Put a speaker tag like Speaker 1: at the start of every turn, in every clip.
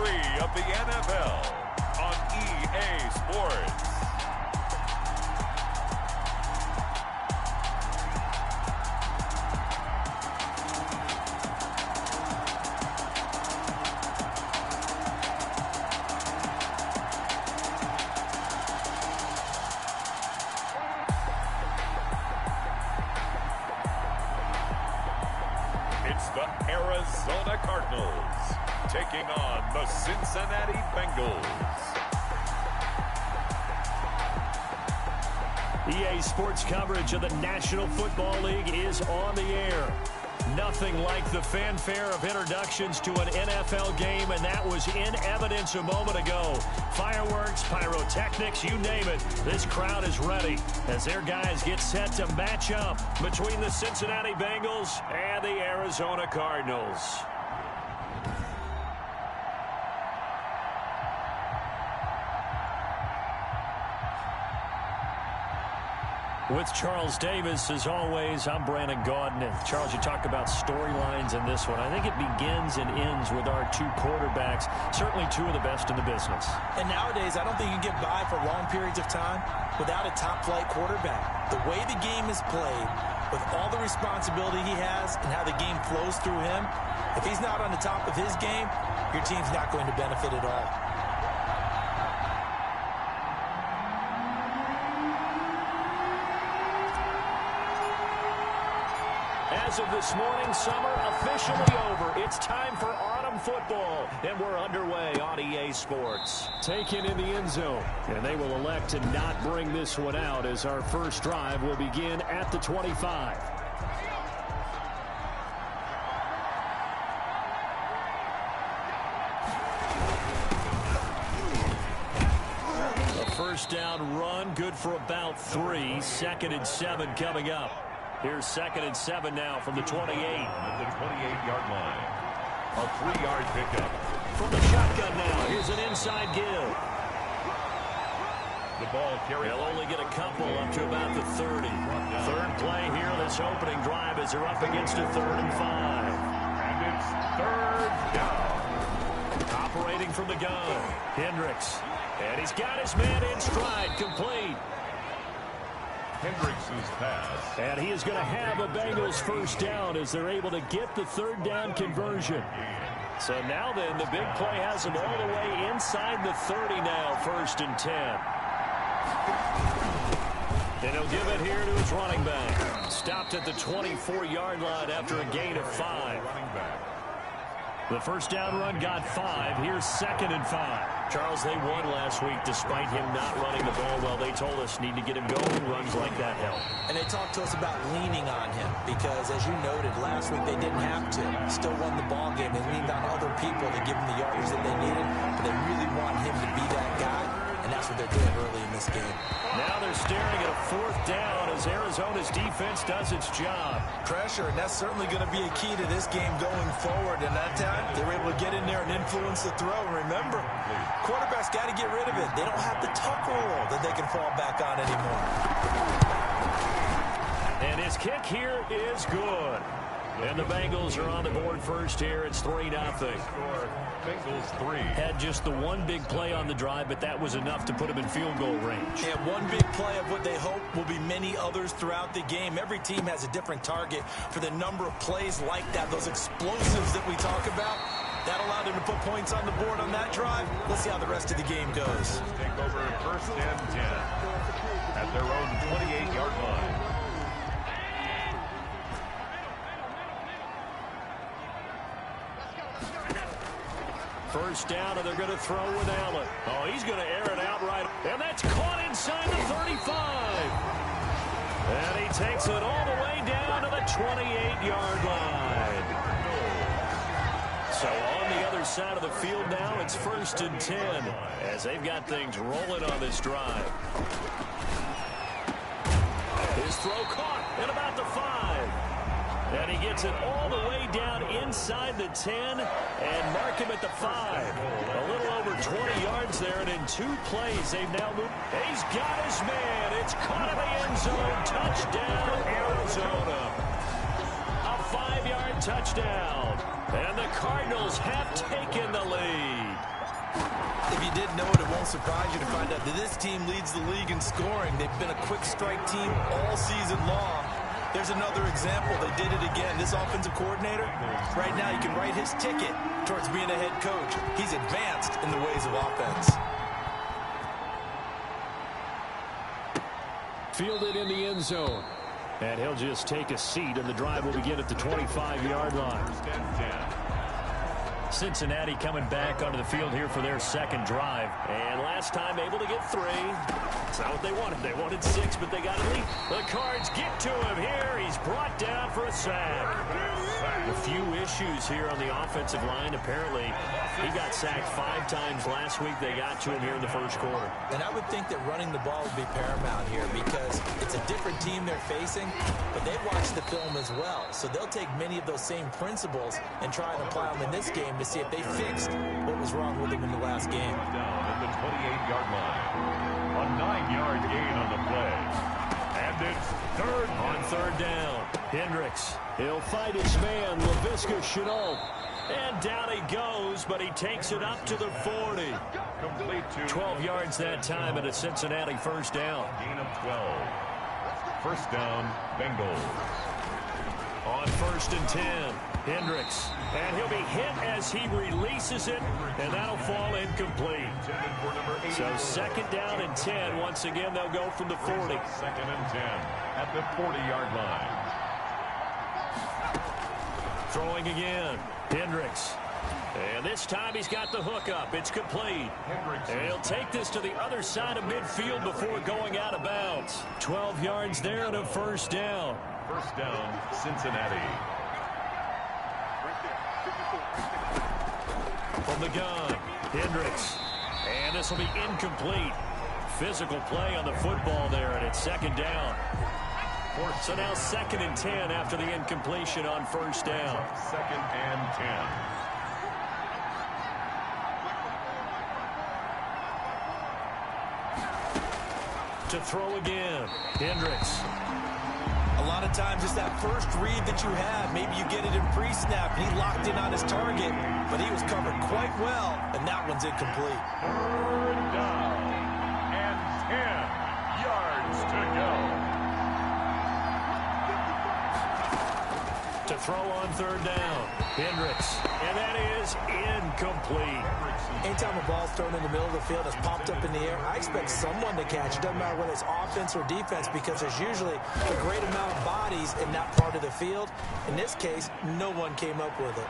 Speaker 1: of the NFL on EA Sports. It's the Arizona Cardinals taking on the Cincinnati Bengals.
Speaker 2: EA Sports coverage of the National Football League is on the air. Nothing like the fanfare of introductions to an NFL game, and that was in evidence a moment ago. Fireworks, pyrotechnics, you name it. This crowd is ready as their guys get set to match up between the Cincinnati Bengals and the Arizona Cardinals. With Charles Davis, as always, I'm Brandon Gaudin. And Charles, you talk about storylines in this one. I think it begins and ends with our two quarterbacks, certainly two of the best in the business.
Speaker 3: And nowadays, I don't think you can get by for long periods of time without a top-flight quarterback. The way the game is played, with all the responsibility he has and how the game flows through him, if he's not on the top of his game, your team's not going to benefit at all.
Speaker 2: As of this morning, summer officially over. It's time for autumn football, and we're underway on EA Sports. Taken in the end zone, and they will elect to not bring this one out as our first drive will begin at the 25. A first down run, good for about 3. 2nd and 7 coming up. Here's 2nd and 7 now from the 28.
Speaker 1: At the 28-yard line. A 3-yard pickup.
Speaker 2: From the shotgun now. Here's an inside give.
Speaker 1: The ball carried.
Speaker 2: They'll only get a couple up to about the 30. Third play here, this opening drive as they're up against a 3rd and 5.
Speaker 1: And it's 3rd down.
Speaker 2: Operating from the gun. Hendricks. And he's got his man in stride, complete.
Speaker 1: Hendricks' pass.
Speaker 2: And he is going to have a Bengals first down as they're able to get the 3rd down conversion. So now then, the big play has him all the way inside the 30 now, 1st and 10. And he'll give it here to his running back. Stopped at the 24-yard line after a gain of 5. The first down run got 5. Here's 2nd and 5. Charles, they won last week despite him not running the ball well. They told us need to get him going. Runs like that help.
Speaker 3: And they talked to us about leaning on him because, as you noted, last week they didn't have to. Still won the ball game. They leaned on other people to give them the yardage that they needed, but they really want him to be that guy, and that's what they're doing early in this game.
Speaker 2: Now they're staring at a 4th down as Arizona's defense does its job.
Speaker 3: Pressure, and that's certainly going to be a key to this game going forward. And that time, they were able to get in there and influence the throw. And remember, quarterback's got to get rid of it. They don't have the tuck rule that they can fall back on anymore.
Speaker 2: And his kick here is good. And the Bengals are on the board first here. It's 3-0.
Speaker 1: Bengals 3.
Speaker 2: Had just the one big play on the drive, but that was enough to put him in field goal range.
Speaker 3: Yeah, one big play of what they hope will be many others throughout the game. Every team has a different target for the number of plays like that, those explosives that we talk about. That allowed them to put points on the board on that drive. Let's see how the rest of the game goes.
Speaker 1: Take over 1st and 10 at their own 28-yard line.
Speaker 2: First down, and they're going to throw with Allen. Oh, he's going to air it out right. And that's caught inside the 35. And he takes it all the way down to the 28-yard line. So on the other side of the field now, it's 1st and 10 as they've got things rolling on this drive. His throw caught at about the 5. And he gets it all the way down inside the 10 and mark him at the 5. A little over 20 yards there, and in 2 plays, they've now moved. He's got his man. It's caught in the end zone. Touchdown, Arizona. A 5-yard touchdown. And the Cardinals have taken the lead.
Speaker 3: If you didn't know it, it won't surprise you to find out that this team leads the league in scoring. They've been a quick strike team all season long. There's another example. They did it again. This offensive coordinator, right now you can write his ticket towards being a head coach. He's advanced in the ways of offense.
Speaker 2: Fielded in the end zone. And he'll just take a seat, and the drive will begin at the 25-yard line. Cincinnati coming back onto the field here for their second drive. And last time able to get 3. It's not what they wanted. They wanted 6, but they got a lead. The Cards get to him here. He's brought down for a sack. A few issues here on the offensive line. Apparently, he got sacked 5 times last week. They got to him here in the first quarter.
Speaker 3: And I would think that running the ball would be paramount here because it's a different team they're facing, but they watch the film as well. So they'll take many of those same principles and try and apply them in this game to see if they fixed what was wrong with them in the last game.
Speaker 1: Down at the 28-yard line. A 9-yard gain on the play. And it's third.
Speaker 2: On third down, Hendricks. He'll fight his man, Laviska Shenault. And down he goes, but he takes it up to the 40.
Speaker 1: Complete to
Speaker 2: 12 yards that time and a Cincinnati first down.
Speaker 1: gain of 12. First down, Bengals.
Speaker 2: On first and 10, Hendricks. And he'll be hit as he releases it, and that'll fall incomplete. So second down and 10. Once again, they'll go from the 40.
Speaker 1: Second and 10 at the 40-yard line.
Speaker 2: Throwing again, Hendricks. And this time he's got the hook up. It's complete. And he'll take this to the other side of midfield before going out of bounds. 12 yards there and a first down.
Speaker 1: First down, Cincinnati.
Speaker 2: From the gun, Hendricks. And this will be incomplete. Physical play on the football there, and it's second down. So now second and 10 after the incompletion on first down.
Speaker 1: Second and 10.
Speaker 2: To throw again, Hendricks.
Speaker 3: A lot of times it's that first read that you have. Maybe you get it in pre-snap, and he locked in on his target, but he was covered quite well, and that one's incomplete.
Speaker 1: Third down and 10 yards to go.
Speaker 2: To throw on third down, Hendricks. And that is incomplete.
Speaker 3: Anytime a ball's thrown in the middle of the field, it's popped up in the air, I expect someone to catch it. Doesn't matter whether it's offense or defense because there's usually a great amount of bodies in that part of the field. In this case, no one came up with it.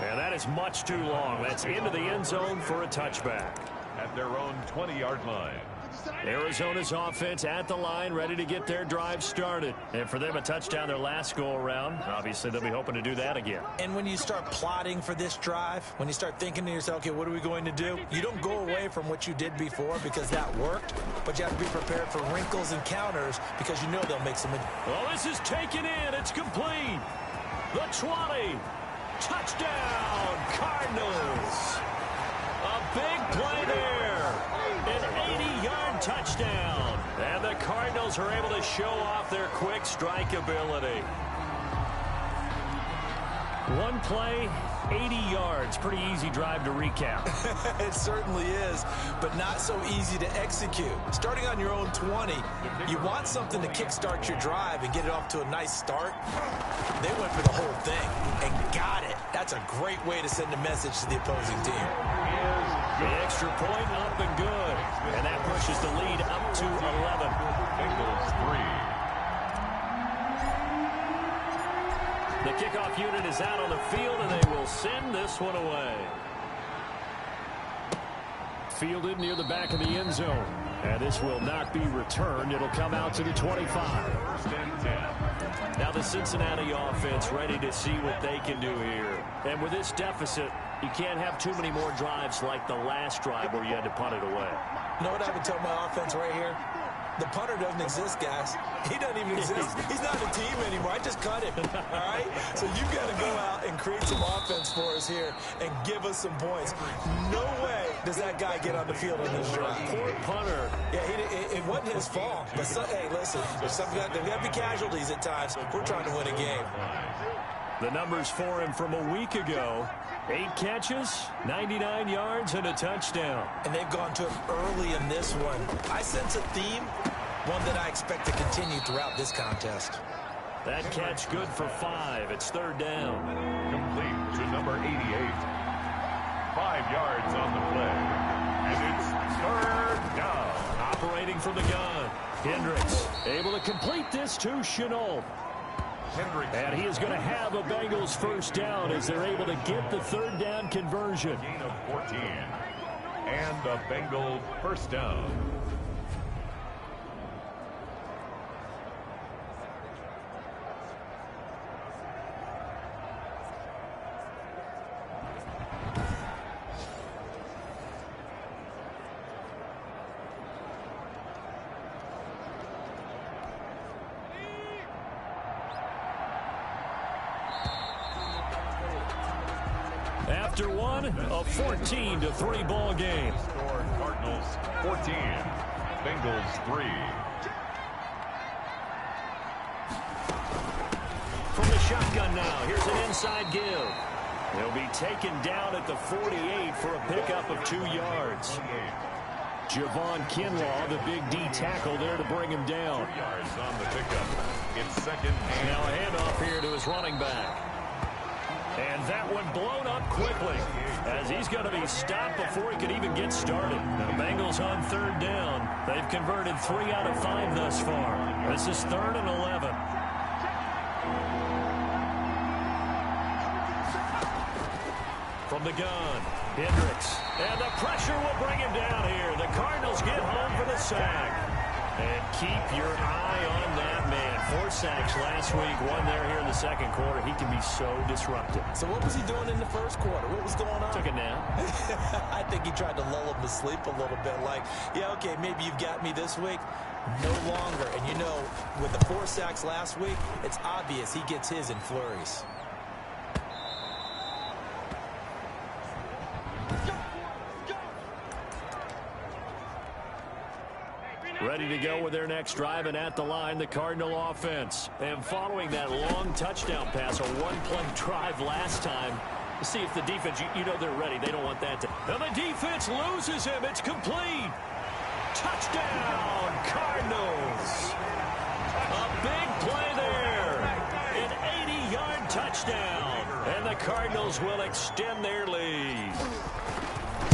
Speaker 2: And that is much too long. That's into the end zone for a touchback.
Speaker 1: At their own 20-yard line.
Speaker 2: Arizona's offense at the line, ready to get their drive started. And for them, a touchdown their last go-around. Obviously, they'll be hoping to do that again.
Speaker 3: And when you start plotting for this drive, when you start thinking to yourself, okay, what are we going to do? You don't go away from what you did before because that worked, but you have to be prepared for wrinkles and counters because you know they'll make some.
Speaker 2: Well, this is taken in. It's complete. The 20. Touchdown, Cardinals. A big play there. An 80-yard touchdown. And the Cardinals are able to show off their quick strike ability. One play, 80 yards. Pretty easy drive to recap.
Speaker 3: It certainly is, but not so easy to execute. Starting on your own 20, you want something to kickstart your drive and get it off to a nice start. They went for the whole thing and got it. That's a great way to send a message to the opposing team.
Speaker 2: The extra point up and good. And that pushes the lead up to 11.
Speaker 1: Bengals 3.
Speaker 2: The kickoff unit is out on the field, and they will send this one away. Fielded near the back of the end zone. And this will not be returned. It'll come out to the 25.
Speaker 1: First and 10.
Speaker 2: Now the Cincinnati offense ready to see what they can do here. And with this deficit, you can't have too many more drives like the last drive where you had to punt it away.
Speaker 3: You know what I would tell my offense right here? The punter doesn't exist, guys. He doesn't even exist. He's not a team anymore. I just cut him, all right? So you've got to go out and create some offense for us here and give us some points. No way does that guy get on the field in this drive.
Speaker 2: Poor punter.
Speaker 3: Yeah, it wasn't his fault. But, hey, listen, there's got to be casualties at times. We're trying to win a game.
Speaker 2: The numbers for him from a week ago. 8 catches, 99 yards, and a touchdown.
Speaker 3: And they've gone to him early in this one. I sense a theme, one that I expect to continue throughout this contest.
Speaker 2: That catch good for 5. It's 3rd down.
Speaker 1: Complete to number 88. 5 yards on the play. And it's 3rd down.
Speaker 2: Operating from the gun. Hendricks able to complete this to Chenault. And he is going to have a Bengals first down as they're able to get the 3rd down conversion.
Speaker 1: Gain of 14. And a Bengal first down.
Speaker 2: After one, a 14-3 ball game.
Speaker 1: Score Cardinals 14, Bengals 3.
Speaker 2: From the shotgun now, here's an inside give. He'll be taken down at the 48 for a pickup of 2 yards. Javon Kinlaw, the big D tackle there to bring him down.
Speaker 1: 2 yards on the pickup. It's 2nd and
Speaker 2: now a handoff here to his running back. And that one blown up quickly as he's going to be stopped before he could even get started. The Bengals on 3rd down. They've converted 3 out of 5 thus far. This is 3rd and 11. From the gun, Hendricks. And the pressure will bring him down here. The Cardinals get home for the sack. And keep your eye on that man. 4 sacks last week, 1 there here in the 2nd quarter. He can be so disruptive.
Speaker 3: So what was he doing in the 1st quarter? What was going on?
Speaker 2: Took a nap.
Speaker 3: I think he tried to lull him to sleep a little bit. Like, yeah, okay, maybe you've got me this week. No longer. And you know, with the 4 sacks last week, it's obvious he gets his in flurries.
Speaker 2: Ready to go with their next drive, and at the line, the Cardinal offense. And following that long touchdown pass, a 1-play drive last time, to see if the defense, you know they're ready. They don't want that to. And the defense loses him. It's complete. Touchdown, Cardinals. A big play there. An 80-yard touchdown. And the Cardinals will extend their lead.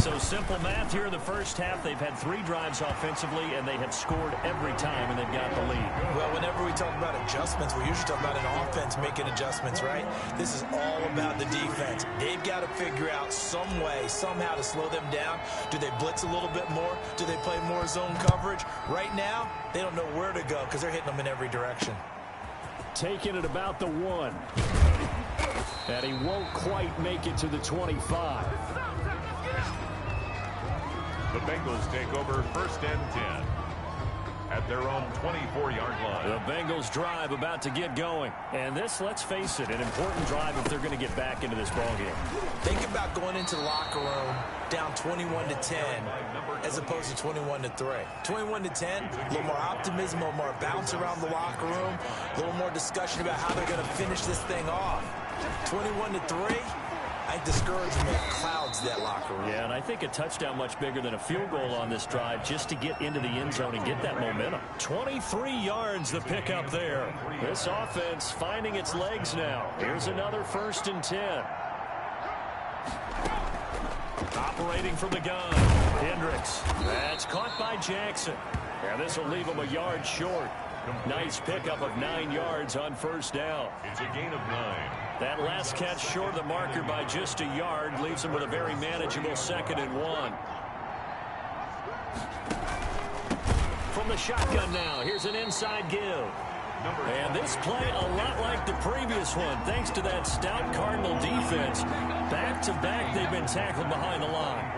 Speaker 2: So simple math here in the first half. They've had 3 drives offensively, and they have scored every time, and they've got the lead.
Speaker 3: Well, whenever we talk about adjustments, we usually talk about an offense making adjustments, right? This is all about the defense. They've got to figure out some way, somehow to slow them down. Do they blitz a little bit more? Do they play more zone coverage? Right now, they don't know where to go because they're hitting them in every direction.
Speaker 2: Taking it about the 1. And he won't quite make it to the 25.
Speaker 1: the Bengals take over 1st and 10 at their own 24-yard line.
Speaker 2: The Bengals drive about to get going. And this, let's face it, an important drive if they're going to get back into this ballgame.
Speaker 3: Think about going into the locker room down 21-10 as opposed to 21-3. 21-10, a little more optimism, a little more bounce around the locker room, a little more discussion about how they're going to finish this thing off. 21-3, I think discouragement clouds that locker room.
Speaker 2: Yeah, and I think a touchdown much bigger than a field goal on this drive just to get into the end zone and get that momentum. 23 yards the pickup there. This offense finding its legs now. Here's another 1st and 10. Operating from the gun, Hendricks. That's caught by Jackson. Yeah, this will leave him a yard short. Nice pickup of 9 yards on 1st down.
Speaker 1: It's a gain of 9.
Speaker 2: That last catch short of the marker by just a yard leaves him with a very manageable 2nd and 1. From the shotgun now, here's an inside give. And this play a lot like the previous one, thanks to that stout Cardinal defense. Back-to-back, they've been tackled behind the line.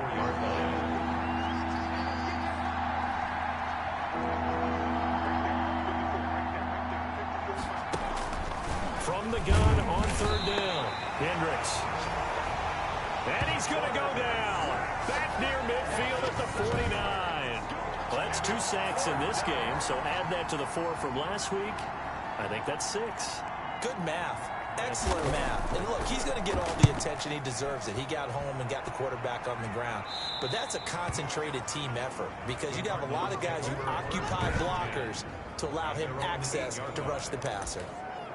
Speaker 2: from the gun on third down. Hendricks. And he's going to go down. Back near midfield at the 49. Well, that's 2 sacks in this game, so add that to the 4 from last week. I think that's 6.
Speaker 3: Good math. Excellent math. And look, he's going to get all the attention he deserves. He got home and got the quarterback on the ground. But that's a concentrated team effort because you'd have a lot of guys who occupy blockers to allow him access to rush the passer.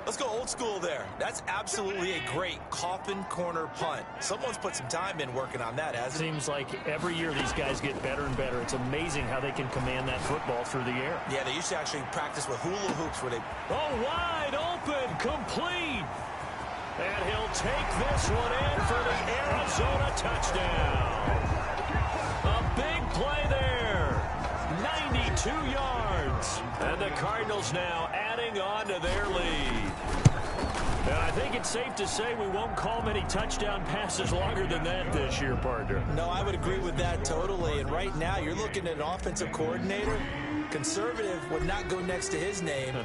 Speaker 3: Let's go old school there. That's absolutely a great coffin corner punt. Someone's put some time in working on that, hasn't it?
Speaker 2: Seems like every year these guys get better and better. It's amazing how they can command that football through the air.
Speaker 3: Yeah, they used to actually practice with hula hoops where they...
Speaker 2: Oh, wide open, complete. And he'll take this one in for the Arizona touchdown. A big play there. 92 yards. And the Cardinals now adding on to their lead. And I think it's safe to say we won't call many touchdown passes longer than that this year, partner.
Speaker 3: No, I would agree with that totally. And right now, you're looking at an offensive coordinator. Conservative would not go next to his name.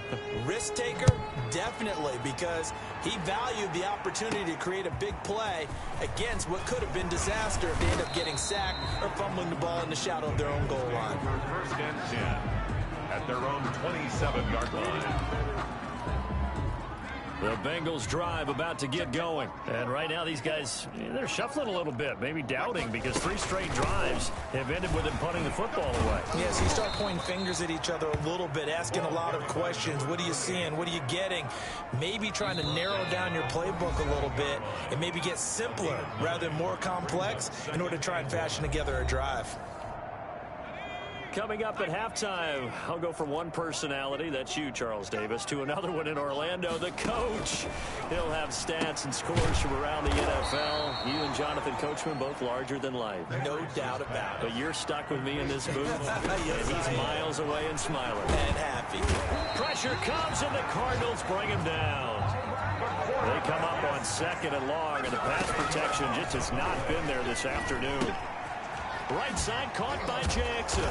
Speaker 3: Risk taker, definitely, because he valued the opportunity to create a big play against what could have been disaster if they end up getting sacked or fumbling the ball in the shadow of their own goal line.
Speaker 1: First and 10 at their own 27-yard line.
Speaker 2: The Bengals drive about to get going. And right now these guys, they're shuffling a little bit, maybe doubting because 3 straight drives have ended with them punting the football away.
Speaker 3: Yes, you start pointing fingers at each other a little bit, asking a lot of questions. What are you seeing? What are you getting? Maybe trying to narrow down your playbook a little bit and maybe get simpler rather than more complex in order to try and fashion together a drive.
Speaker 2: Coming up at halftime, I'll go from one personality, that's you, Charles Davis, to another one in Orlando, the coach. He'll have stats and scores from around the NFL. You and Jonathan Coachman, both larger than life.
Speaker 3: No doubt about it.
Speaker 2: But you're stuck with me in this booth,
Speaker 3: Yes,
Speaker 2: and he's miles away and smiling.
Speaker 3: And happy.
Speaker 2: Pressure comes, and the Cardinals bring him down. They come up on 2nd and long, and the pass protection just has not been there this afternoon. Right side caught by Jackson.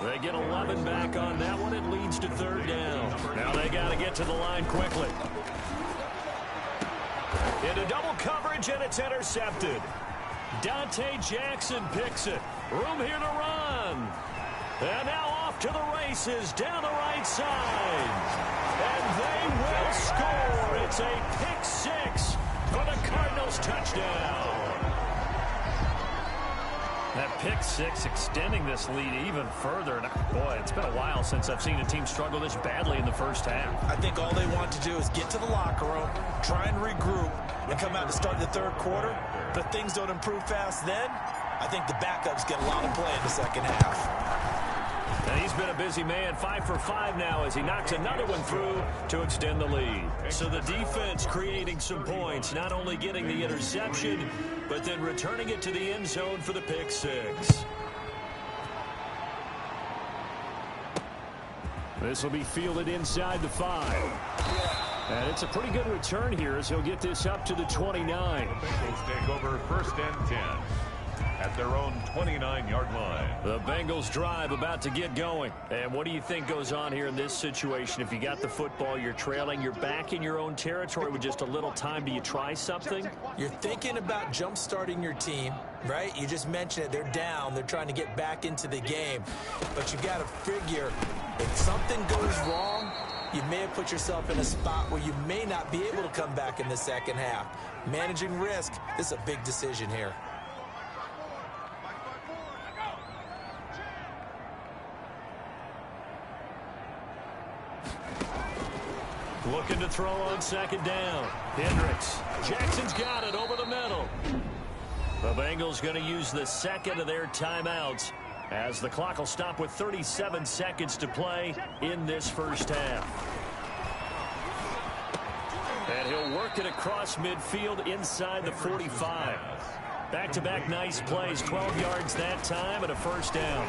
Speaker 2: They get 11 back on that one. It leads to 3rd down. Now they got to get to the line quickly. Into double coverage, and it's intercepted. Dante Jackson picks it. Room here to run. And now off to the races down the right side. And they will score. It's a pick 6 for the Cardinals touchdown. That pick 6 extending this lead even further. And boy, it's been a while since I've seen a team struggle this badly in the first half.
Speaker 3: I think all they want to do is get to the locker room, try and regroup, and come out to start the 3rd quarter. But if things don't improve fast then, I think the backups get a lot of play in the 2nd half.
Speaker 2: And he's been a busy man, 5 for 5 now as he knocks another one through to extend the lead. So the defense creating some points, not only getting the interception, but then returning it to the end zone for the pick 6. This will be fielded inside the 5. And it's a pretty good return here as he'll get this up to the 29.
Speaker 1: The Bengals take over 1st and 10 at their own 29-yard line.
Speaker 2: The Bengals drive about to get going. And what do you think goes on here in this situation? If you got the football, you're trailing, you're back in your own territory with just a little time. Do you try something?
Speaker 3: You're thinking about jump-starting your team, right? You just mentioned it. They're down. They're trying to get back into the game. But you got to figure if something goes wrong, you may have put yourself in a spot where you may not be able to come back in the 2nd half. Managing risk, this is a big decision here.
Speaker 2: Looking to throw on 2nd down. Hendricks. Jackson's got it over the middle. The Bengals going to use the 2nd of their timeouts as the clock will stop with 37 seconds to play in this first half. And he'll work it across midfield inside the 45. Back-to-back nice plays, 12 yards that time and a 1st down.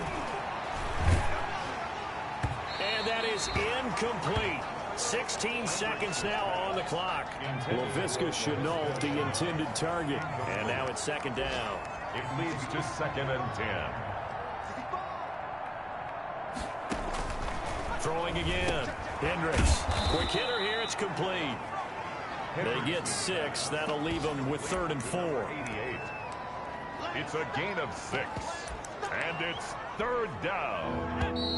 Speaker 2: And that is incomplete. 16 seconds now on the clock. Laviska Shenault, the intended target. And now it's 2nd down.
Speaker 1: It leads to 2nd and 10.
Speaker 2: Throwing again. Hendricks. Quick hitter is complete. They get 6. That'll leave them with 3rd and 4.
Speaker 1: 88. It's a gain of 6. And it's 3rd down.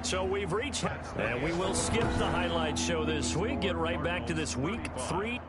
Speaker 2: So we've reached, and we will skip the highlight show this week. Get right back to this week 3.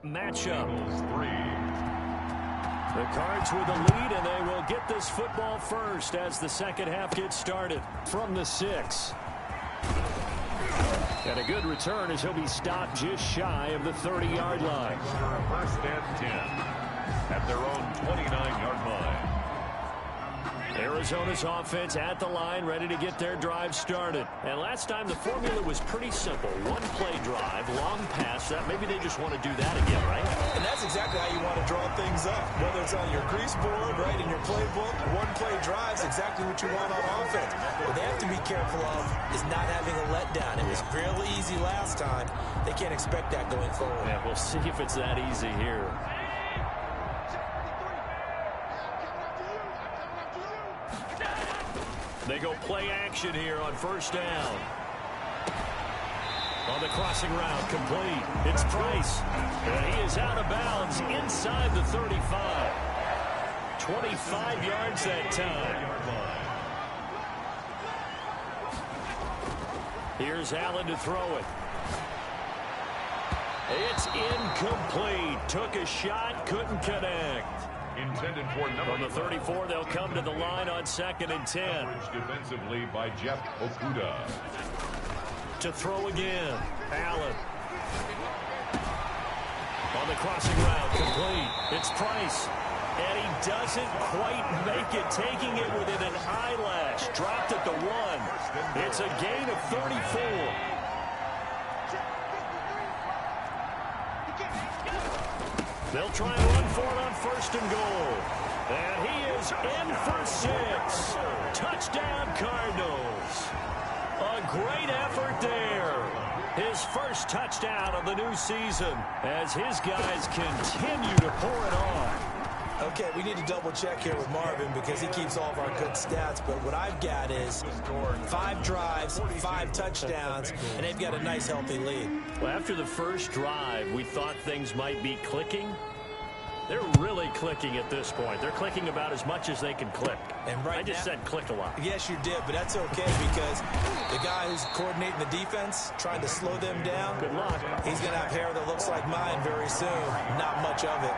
Speaker 2: Matchup.
Speaker 1: 3.
Speaker 2: The Cards with the lead, and they will get this football first as the second half gets started from the 6. And a good return as he'll be stopped just shy of the 30-yard line.
Speaker 1: First and 10 at their own 29-yard line.
Speaker 2: Arizona's offense at the line, ready to get their drive started. And last time the formula was pretty simple. One-play drive, long pass. Maybe they just want to do that again, right?
Speaker 3: And that's exactly how you want to draw things up. Whether it's on your grease board, right, in your playbook, one-play drive is exactly what you want on offense. What they have to be careful of is not having a letdown. It was real easy last time. They can't expect that going forward.
Speaker 2: Yeah, we'll see if it's that easy here. They go play action here on first down. On the crossing route, complete. It's Price. And he is out of bounds inside the 35. 25 yards that time. Here's Allen to throw it. It's incomplete. Took a shot, couldn't connect.
Speaker 1: Intended for number
Speaker 2: From the 34, they'll come to the line on 2nd and 10.
Speaker 1: Defensively by Jeff Okuda.
Speaker 2: To throw again. Allen. On the crossing route, complete. It's Price. And he doesn't quite make it, taking it within an eyelash. Dropped at the 1. It's a gain of 34. They'll try and run for it on 1st and goal. And he is in for 6. Touchdown, Cardinals. A great effort there. His first touchdown of the new season as his guys continue to pour it on.
Speaker 3: Okay, we need to double check here with Marvin because he keeps all of our good stats. But what I've got is 5 drives, 5 touchdowns, and they've got a nice, healthy lead.
Speaker 2: Well, after the first drive, we thought things might be clicking. They're really clicking at this point. They're clicking about as much as they can click.
Speaker 3: And right
Speaker 2: I just said click a lot.
Speaker 3: Yes, you did, but that's okay because the guy who's coordinating the defense, trying to slow them down,
Speaker 2: Good luck.
Speaker 3: he's going to have hair that looks like mine very soon. Not much of it.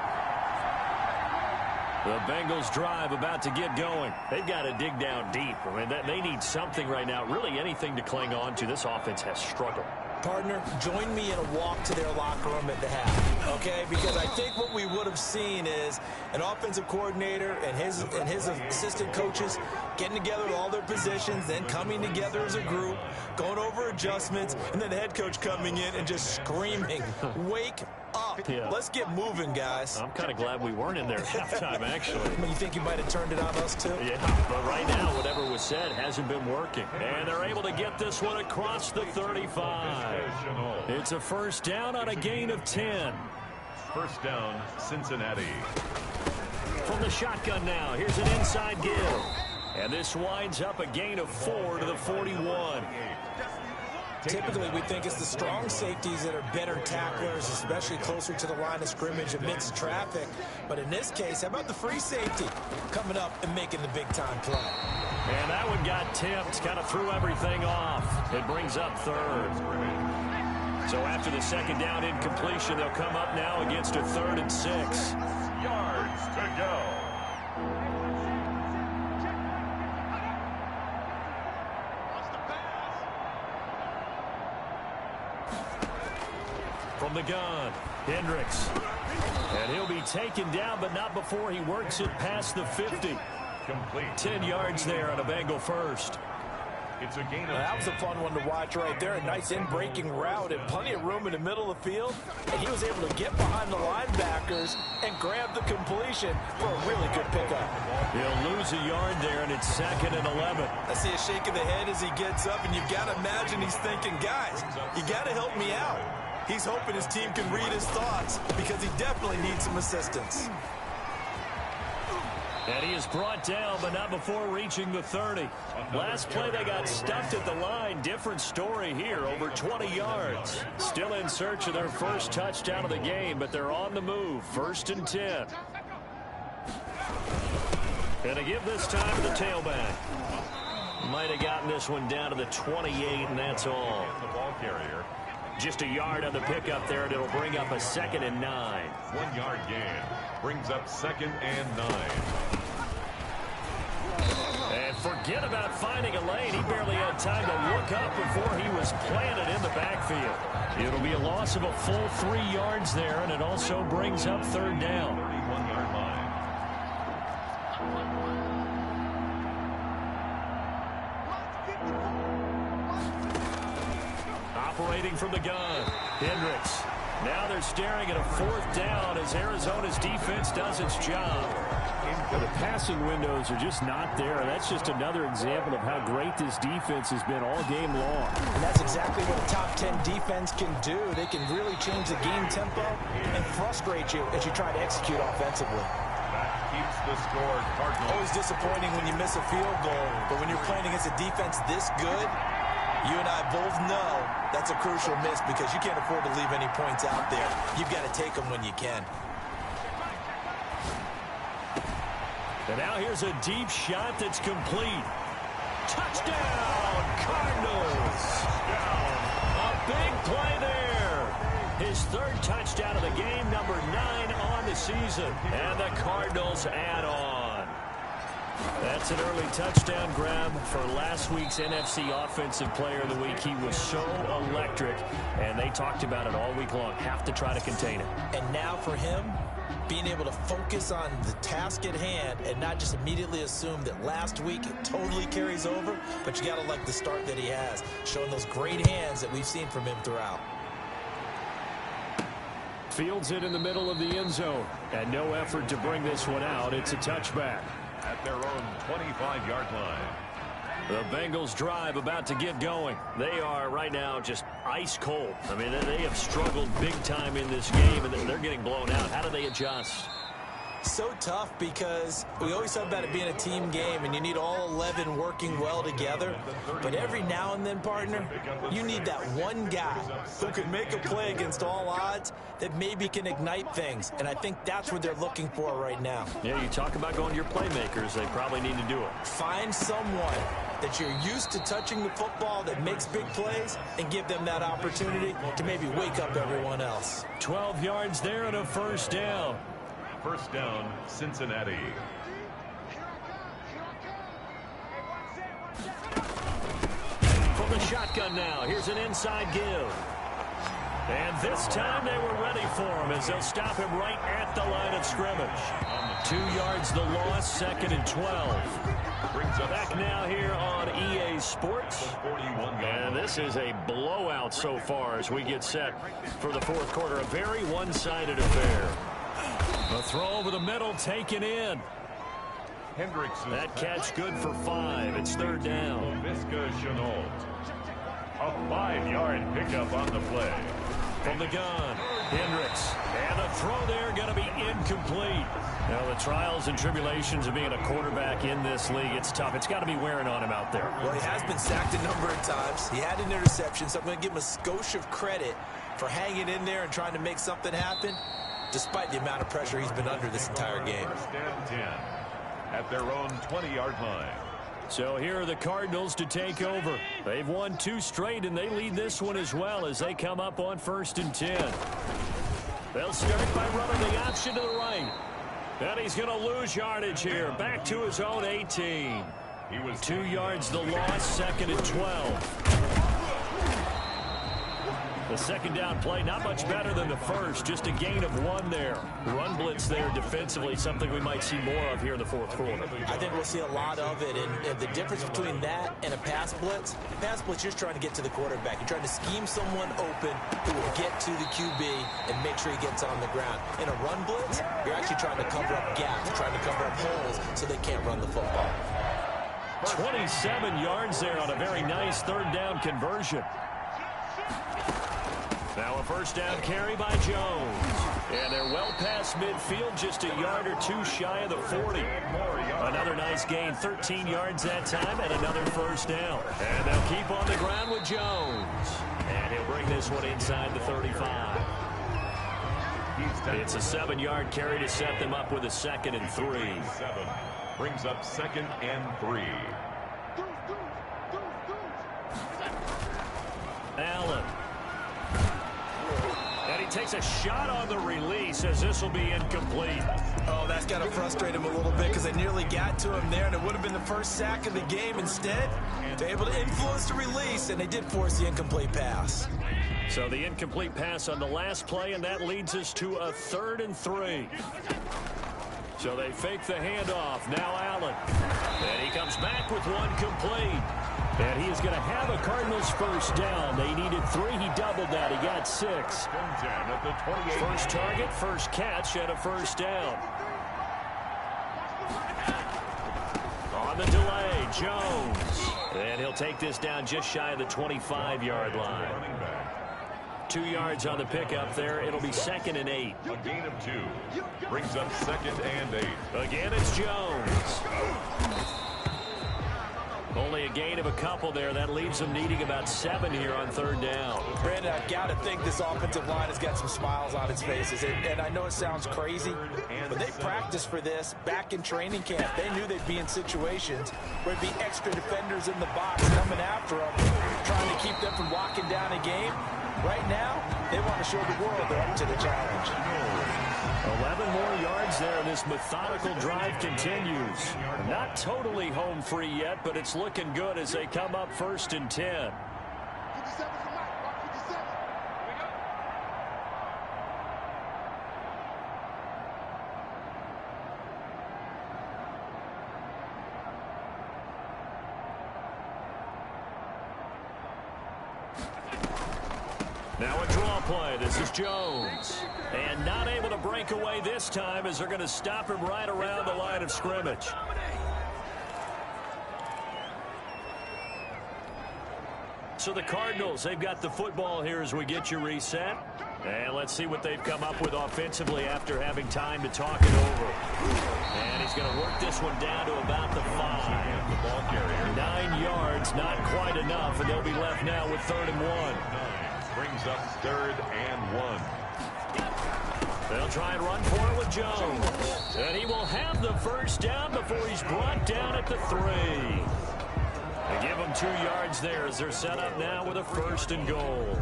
Speaker 2: The Bengals drive about to get going. They've got to dig down deep. I mean, they need something right now, really anything to cling on to. This offense has struggled.
Speaker 3: Partner, join me in a walk to their locker room at the half, okay? Because I think what we would have seen is an offensive coordinator and his assistant coaches getting together with all their positions, then coming together as a group, going over adjustments, and then the head coach coming in and just screaming, wake up.
Speaker 2: Yeah.
Speaker 3: Let's get moving, guys.
Speaker 2: I'm kind of glad we weren't in there at halftime, actually.
Speaker 3: You think you might have turned it on us, too?
Speaker 2: Yeah, but right now, whatever was said hasn't been working. And they're able to get this one across the 35. It's a first down on a gain of 10.
Speaker 1: First down, Cincinnati.
Speaker 2: From the shotgun now, here's an inside give. And this winds up a gain of 4 to the 41.
Speaker 3: Typically, we think it's the strong safeties that are better tacklers, especially closer to the line of scrimmage amidst traffic. But in this case, how about the free safety coming up and making the big-time play?
Speaker 2: And that one got tipped, kind of threw everything off. It brings up 3rd. So after the second down incompletion, they'll come up now against a 3rd and 6.
Speaker 1: Yards to go.
Speaker 2: From the gun, Hendricks. And he'll be taken down, but not before he works it past the 50.
Speaker 1: Complete.
Speaker 2: 10 yards there on a Bengal first.
Speaker 1: It's a gain of
Speaker 3: That was a fun one to watch right there. A nice in-breaking route and plenty of room in the middle of the field. And he was able to get behind the linebackers and grab the completion for a really good pickup.
Speaker 2: He'll lose a yard there, and it's 2nd and 11.
Speaker 3: I see a shake of the head as he gets up, and you've got to imagine he's thinking, guys, you got to help me out. He's hoping his team can read his thoughts because he definitely needs some assistance.
Speaker 2: And he is brought down, but not before reaching the 30. Last play, they got stuffed at the line. Different story here, over 20 yards. Still in search of their first touchdown of the game, but they're on the move. 1st and 10. And to give this time to the tailback. Might have gotten this one down to the 28, and that's all.
Speaker 1: the ball carrier.
Speaker 2: Just a yard on the pickup there, and it'll bring up a 2nd and 9.
Speaker 1: 1 yard gain brings up 2nd and 9.
Speaker 2: And forget about finding a lane. He barely had time to look up before he was planted in the backfield. It'll be a loss of a full 3 yards there, and it also brings up 3rd down.
Speaker 1: 31-yard line.
Speaker 2: Operating from the gun, Hendricks. Now they're staring at a 4th down as Arizona's defense does its job.
Speaker 4: Well, the passing windows are just not there. That's just another example of how great this defense has been all game long.
Speaker 3: And that's exactly what a top 10 defense can do. They can really change the game tempo and frustrate you as you try to execute offensively.
Speaker 1: That keeps the score Cardinals.
Speaker 3: Always disappointing when you miss a field goal, but when you're playing against a defense this good, you and I both know that's a crucial miss because you can't afford to leave any points out there. You've got to take them when you can.
Speaker 2: And now here's a deep shot that's complete. Touchdown, Cardinals! A big play there. His 3rd touchdown of the game, number 9 on the season. And the Cardinals add on. That's an early touchdown grab for last week's NFC Offensive Player of the Week. He was so electric, and they talked about it all week long. Have to try to contain it.
Speaker 3: And now for him, being able to focus on the task at hand and not just immediately assume that last week it totally carries over, but you got to like the start that he has, showing those great hands that we've seen from him throughout.
Speaker 2: Fields it in the middle of the end zone, and no effort to bring this one out. It's a touchback.
Speaker 1: At their own 25-yard line.
Speaker 2: The Bengals drive about to get going. They are right now just ice cold. I mean, they have struggled big time in this game, and they're getting blown out. How do they adjust?
Speaker 3: So tough because we always talk about it being a team game and you need all 11 working well together. But every now and then, partner, you need that one guy who can make a play against all odds that maybe can ignite things. And I think that's what they're looking for right now.
Speaker 2: Yeah, you talk about going to your playmakers. They probably need to do it.
Speaker 3: Find someone that you're used to touching the football that makes big plays and give them that opportunity to maybe wake up everyone else.
Speaker 2: 12 yards there and a 1st down.
Speaker 1: 1st down, Cincinnati.
Speaker 2: From the shotgun now, here's an inside give. And this time they were ready for him as they'll stop him right at the line of scrimmage. 2 yards the loss, 2nd and 12. Back now here on EA Sports. And this is a blowout so far as we get set for the 4th quarter. A very one-sided affair. A throw over the middle taken in.
Speaker 1: Hendricks.
Speaker 2: That catch good for 5. It's 3rd down.
Speaker 1: Visca Chenault. A 5-yard pickup on the play.
Speaker 2: From the gun, Hendricks. And the throw there going to be incomplete. Now, the trials and tribulations of being a quarterback in this league, it's tough. It's got to be wearing on him out there.
Speaker 3: Well, he has been sacked a number of times. He had an interception, so I'm going to give him a skosh of credit for hanging in there and trying to make something happen, despite the amount of pressure he's been under this entire game.
Speaker 1: 1st and 10 at their own 20-yard line.
Speaker 2: So here are the Cardinals to take over. They've won 2 straight, and they lead this one as well as they come up on 1st and 10. They'll start by running the option to the right. And he's going to lose yardage here. Back to his own 18.
Speaker 1: He was
Speaker 2: 2 yards the loss, 2nd and 12. The 2nd down play, not much better than the first. Just a gain of 1 there. Run blitz there defensively, something we might see more of here in the 4th quarter.
Speaker 3: I think we'll see a lot of it. And the difference between that and a pass blitz, you're just trying to get to the quarterback. You're trying to scheme someone open who will get to the QB and make sure he gets on the ground. In a run blitz, you're actually trying to cover up gaps, trying to cover up holes so they can't run the football.
Speaker 2: 27 yards there on a very nice 3rd down conversion. Now a 1st down carry by Jones. And they're well past midfield, just a yard or 2 shy of the 40. Another nice gain, 13 yards that time, and another 1st down. And they'll keep on the ground with Jones. And he'll bring this one inside the 35. It's a 7-yard carry to set them up with a 2nd and 3.
Speaker 1: 7 brings up 2nd and 3.
Speaker 2: Allen. he takes a shot on the release as this will be incomplete.
Speaker 3: Oh, that's got to frustrate him a little bit because they nearly got to him there, and it would have been the first sack of the game. Instead, they're able to influence the release, and they did force the incomplete pass.
Speaker 2: So the incomplete pass on the last play, and that leads us to a 3rd and 3. So they fake the handoff. Now Allen. And he comes back with one complete. And he is going to have a Cardinals first down. They needed 3. He doubled that. He got 6.
Speaker 1: At the 28.
Speaker 2: First target, first catch, and a first down. On the delay, Jones. And he'll take this down just shy of the 25-yard line. 2 yards on the pickup there. It'll be 2nd and 8.
Speaker 1: A gain of 2. Brings up 2nd and 8.
Speaker 2: Again, it's Jones. Only a gain of a couple there. That leaves them needing about 7 here on 3rd down.
Speaker 3: Brandon, I've got to think this offensive line has got some smiles on its faces. And I know it sounds crazy, but they practiced for this back in training camp. They knew they'd be in situations where there'd be extra defenders in the box coming after them, trying to keep them from locking down a game. Right now, they want to show the world they're up to the challenge.
Speaker 2: 11 more yards there, and this methodical drive continues. Not totally home free yet, but it's looking good as they come up 1st and 10. Now a draw play. This is Jones. And not able to break away this time as they're going to stop him right around the line of scrimmage. So the Cardinals, they've got the football here as we get you reset. And let's see what they've come up with offensively after having time to talk it over. And he's going to work this one down to about the 5.
Speaker 1: The ball carrier.
Speaker 2: 9 yards, not quite enough, and they'll be left now with 3rd and 1.
Speaker 1: Brings up 3rd and 1.
Speaker 2: They'll try and run for it with Jones. And he will have the first down before he's brought down at the 3. They give him 2 yards there as they're set up now with a 1st and goal.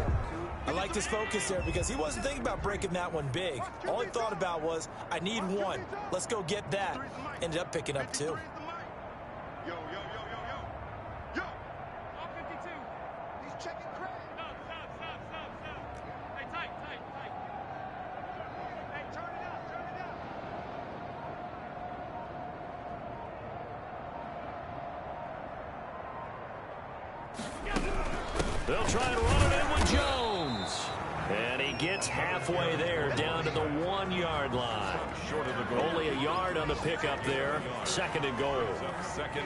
Speaker 3: I liked his focus there because he wasn't thinking about breaking that one big. All he thought about was, I need 1. Let's go get that. Ended up picking up 2.
Speaker 2: They'll try and run it in with Jones. And he gets halfway there, down to the 1 yard line.
Speaker 1: Short of the goal.
Speaker 2: Only a yard on the pickup there. 2nd and goal.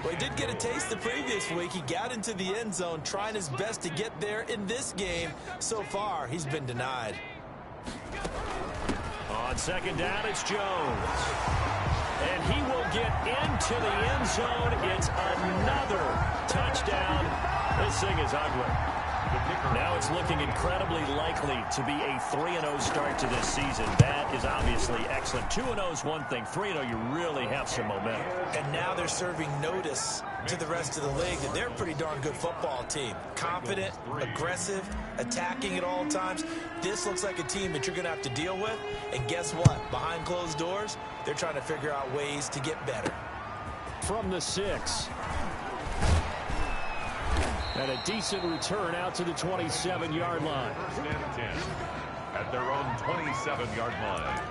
Speaker 3: Well, he did get a taste the previous week. He got into the end zone, trying his best to get there in this game. So far, he's been denied.
Speaker 2: On 2nd down, it's Jones. And he will get into the end zone. It's another touchdown. This thing is ugly. Now it's looking incredibly likely to be a 3-0 start to this season. That is obviously excellent. 2-0 is one thing. 3-0, you really have some momentum.
Speaker 3: And now they're serving notice to the rest of the league that they're a pretty darn good football team. Confident, aggressive, attacking at all times. This looks like a team that you're going to have to deal with. And guess what? Behind closed doors, they're trying to figure out ways to get better.
Speaker 4: From the 6. And a decent return out to the 27-yard line.
Speaker 1: 1st and 10 at their own 27-yard line.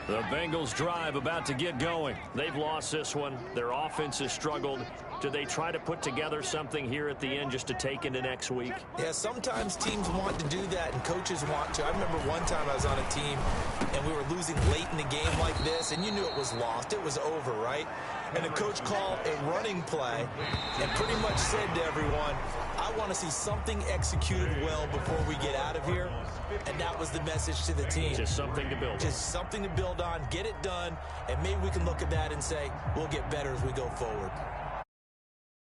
Speaker 2: The Bengals drive about to get going. They've lost this one. Their offense has struggled. Do they try to put together something here at the end just to take into next week?
Speaker 3: Yeah, sometimes teams want to do that and coaches want to. I remember one time I was on a team and we were losing late in the game like this, and you knew it was lost. It was over, right? And the coach called a running play and pretty much said to everyone, I want to see something executed well before we get out of here. And that was the message to the team.
Speaker 2: Just something to build on.
Speaker 3: Just something to build on, get it done, and maybe we can look at that and say, we'll get better as we go forward.